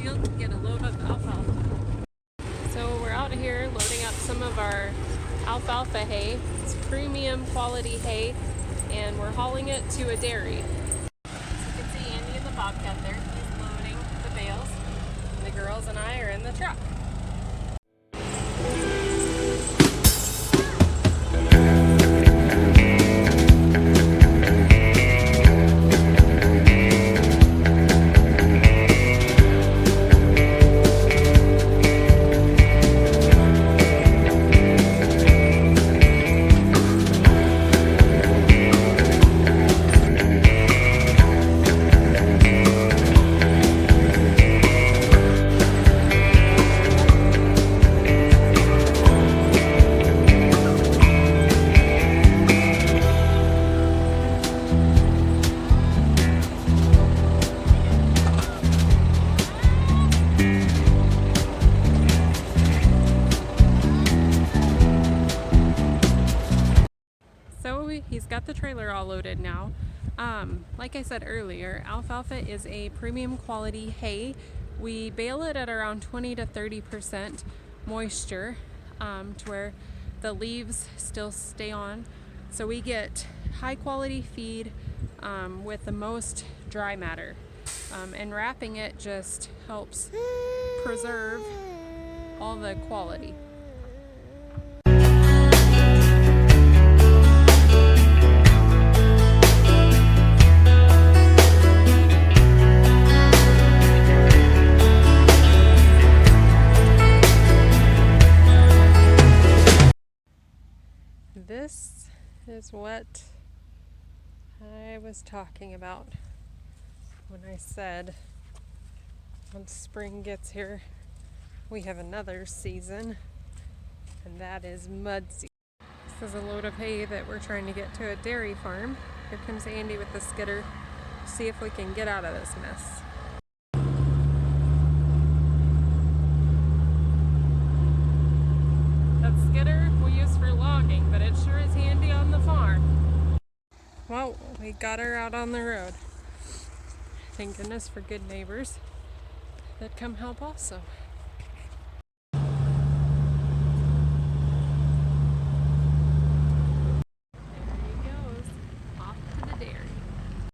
field to get a load of alfalfa. So we're out here loading up some of our alfalfa hay. It's premium quality hay, and we're hauling it to a dairy. As you can see, Andy in the bobcat there, he's loading the bales, and the girls and I are in the truck. He's got the trailer all loaded now. Like I said earlier, alfalfa is a premium quality hay. We bale it at around 20 to 30% moisture to where the leaves still stay on. So we get high quality feed with the most dry matter. And wrapping it just helps preserve all the quality. This is what I was talking about when I said once spring gets here, we have another season, and that is mud season. This is a load of hay that we're trying to get to a dairy farm. Here comes Andy with the skidder. See if we can get out of this mess. That skidder we use for logging, but it sure is handy on the farm. Well, we got her out on the road. Thank goodness for good neighbors that come help also.